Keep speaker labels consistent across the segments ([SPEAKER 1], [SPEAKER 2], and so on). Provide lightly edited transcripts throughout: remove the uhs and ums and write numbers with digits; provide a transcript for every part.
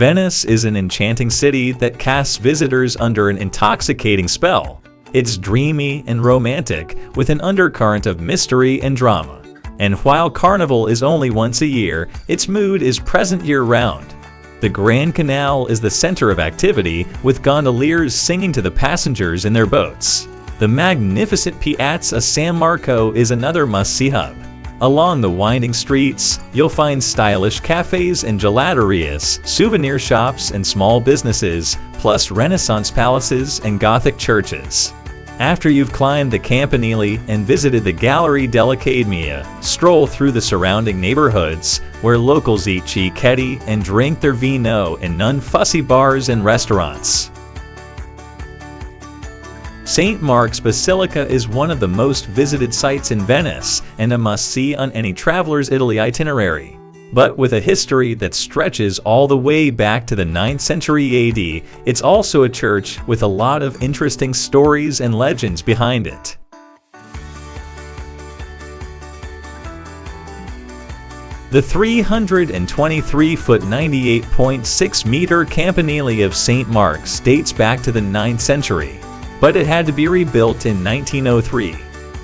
[SPEAKER 1] Venice is an enchanting city that casts visitors under an intoxicating spell. It's dreamy and romantic, with an undercurrent of mystery and drama. And while Carnival is only once a year, its mood is present year-round. The Grand Canal is the center of activity, with gondoliers singing to the passengers in their boats. The magnificent Piazza San Marco is another must-see hub. Along the winding streets, you'll find stylish cafes and gelaterias, souvenir shops and small businesses, plus Renaissance palaces and Gothic churches. After you've climbed the Campanile and visited the Gallery dell'Accademia, stroll through the surrounding neighborhoods, where locals eat cicchetti and drink their vino in non-fussy bars and restaurants. St. Mark's Basilica is one of the most visited sites in Venice and a must-see on any traveler's Italy itinerary. But with a history that stretches all the way back to the 9th century AD, it's also a church with a lot of interesting stories and legends behind it. The 323-foot 98.6-meter Campanile of St. Mark's dates back to the 9th century, but it had to be rebuilt in 1903.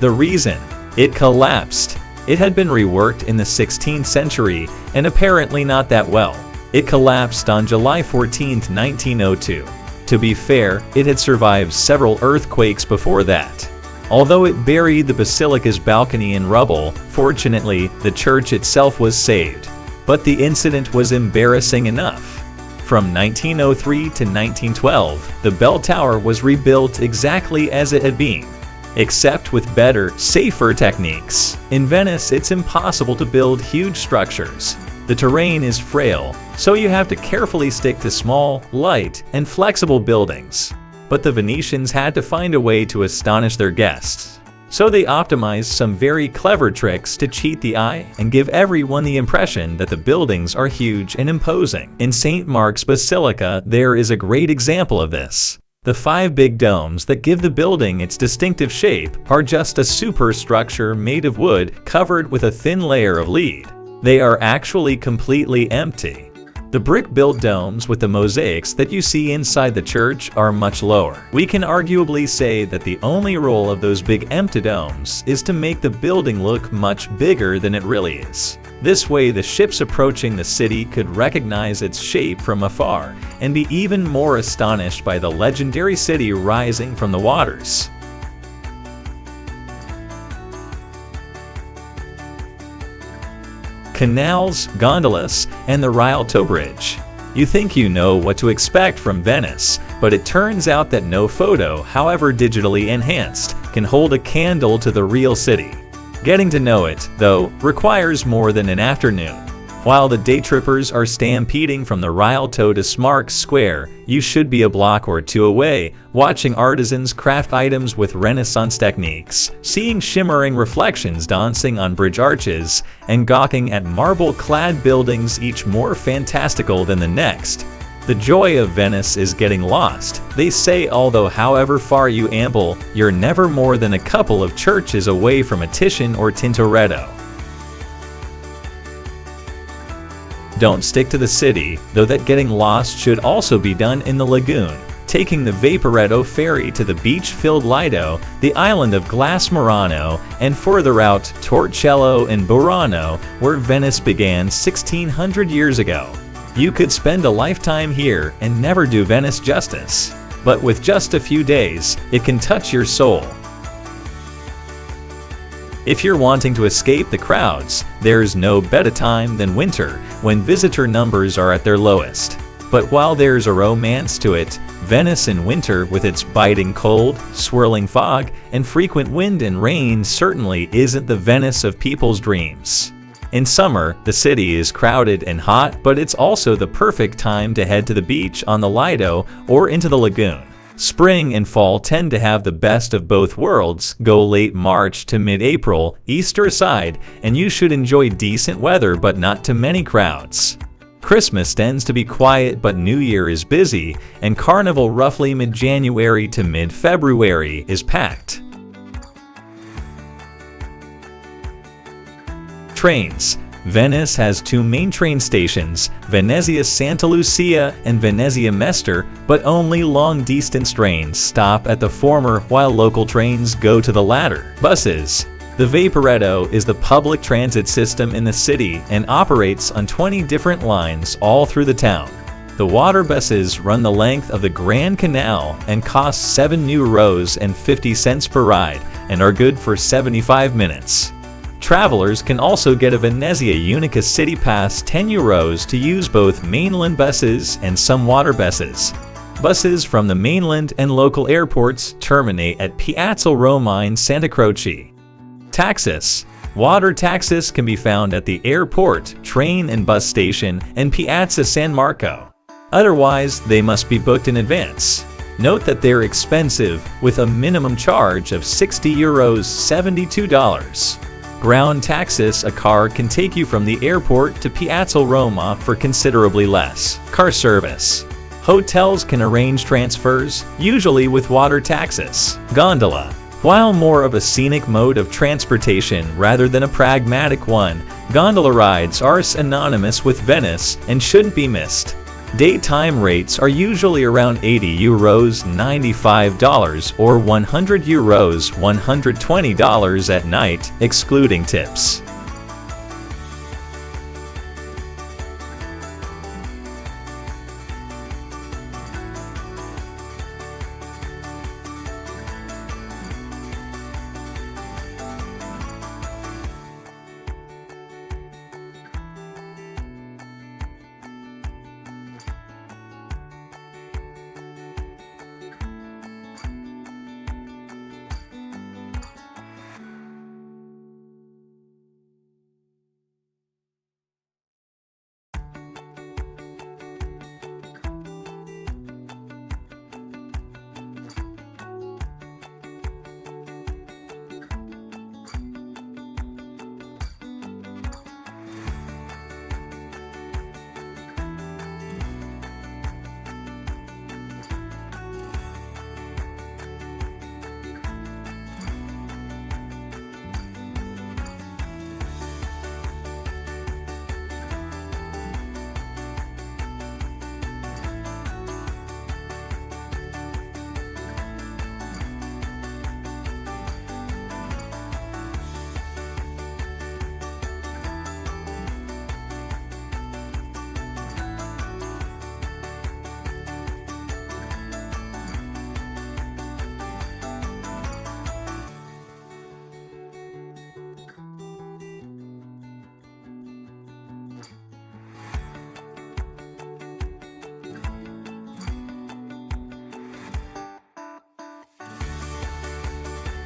[SPEAKER 1] The reason? It collapsed. It had been reworked in the 16th century, and apparently not that well. It collapsed on July 14, 1902. To be fair, it had survived several earthquakes before that. Although it buried the basilica's balcony in rubble, fortunately, the church itself was saved. But the incident was embarrassing enough. From 1903 to 1912, the bell tower was rebuilt exactly as it had been, except with better, safer techniques. In Venice, it's impossible to build huge structures. The terrain is frail, so you have to carefully stick to small, light, and flexible buildings. But the Venetians had to find a way to astonish their guests. So they optimized some very clever tricks to cheat the eye and give everyone the impression that the buildings are huge and imposing. In St. Mark's Basilica, there is a great example of this. The 5 big domes that give the building its distinctive shape are just a superstructure made of wood covered with a thin layer of lead. They are actually completely empty. The brick-built domes with the mosaics that you see inside the church are much lower. We can arguably say that the only role of those big empty domes is to make the building look much bigger than it really is. This way, the ships approaching the city could recognize its shape from afar and be even more astonished by the legendary city rising from the waters. Canals, gondolas, and the Rialto Bridge. You think you know what to expect from Venice, but it turns out that no photo, however digitally enhanced, can hold a candle to the real city. Getting to know it, though, requires more than an afternoon. While the day trippers are stampeding from the Rialto to Smarks Square, you should be a block or two away, watching artisans craft items with Renaissance techniques, seeing shimmering reflections dancing on bridge arches, and gawking at marble-clad buildings, each more fantastical than the next. The joy of Venice is getting lost. They say although however far you amble, you're never more than a couple of churches away from a Titian or Tintoretto. Don't stick to the city, though that getting lost should also be done in the lagoon, taking the Vaporetto ferry to the beach-filled Lido, the island of Glass Murano, and further out Torcello and Burano, where Venice began 1600 years ago. You could spend a lifetime here and never do Venice justice. But with just a few days, it can touch your soul. If you're wanting to escape the crowds, there's no better time than winter, when visitor numbers are at their lowest. But while there's a romance to it, Venice in winter with its biting cold, swirling fog, and frequent wind and rain certainly isn't the Venice of people's dreams. In summer, the city is crowded and hot, but it's also the perfect time to head to the beach on the Lido or into the lagoon. Spring and fall tend to have the best of both worlds. Go late March to mid-April, Easter aside, and you should enjoy decent weather but not too many crowds. Christmas tends to be quiet but New Year is busy, and Carnival roughly mid-January to mid-February is packed. Trains. Venice has two main train stations, Venezia Santa Lucia and Venezia Mestre, but only long-distance trains stop at the former while local trains go to the latter. Buses. The Vaporetto is the public transit system in the city and operates on 20 different lines all through the town. The water buses run the length of the Grand Canal and cost €7 and 50 cents per ride and are good for 75 minutes. Travelers can also get a Venezia Unica City Pass €10 to use both mainland buses and some water buses. Buses from the mainland and local airports terminate at Piazza Romine Santa Croce. Taxis. Water taxis can be found at the airport, train and bus station, and Piazza San Marco. Otherwise, they must be booked in advance. Note that they're expensive, with a minimum charge of €60, $72. Ground taxis. A car can take you from the airport to Piazza Roma for considerably less. Car service. Hotels can arrange transfers, usually with water taxis. Gondola. While more of a scenic mode of transportation rather than a pragmatic one, gondola rides are synonymous with Venice and shouldn't be missed. Daytime rates are usually around €80, $95, or €100, $120 at night, excluding tips.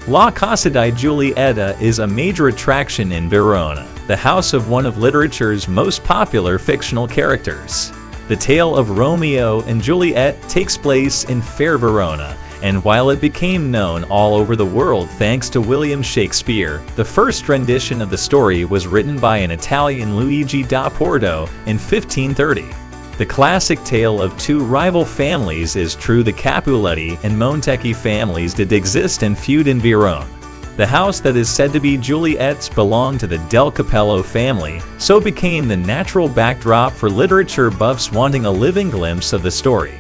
[SPEAKER 1] La Casa di Giulietta is a major attraction in Verona, the house of one of literature's most popular fictional characters. The tale of Romeo and Juliet takes place in fair Verona, and while it became known all over the world thanks to William Shakespeare, the first rendition of the story was written by an Italian Luigi da Porto in 1530. The classic tale of two rival families is true. The Capuletti and Montecchi families did exist and feud in Verona. The house that is said to be Juliet's belonged to the Del Capello family, so became the natural backdrop for literature buffs wanting a living glimpse of the story.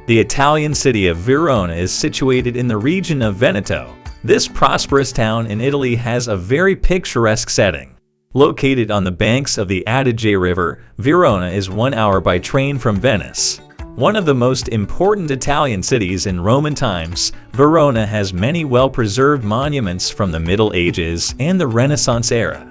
[SPEAKER 1] The Italian city of Verona is situated in the region of Veneto. This prosperous town in Italy has a very picturesque setting. Located on the banks of the Adige River, Verona is 1 hour by train from Venice. One of the most important Italian cities in Roman times, Verona has many well-preserved monuments from the Middle Ages and the Renaissance era.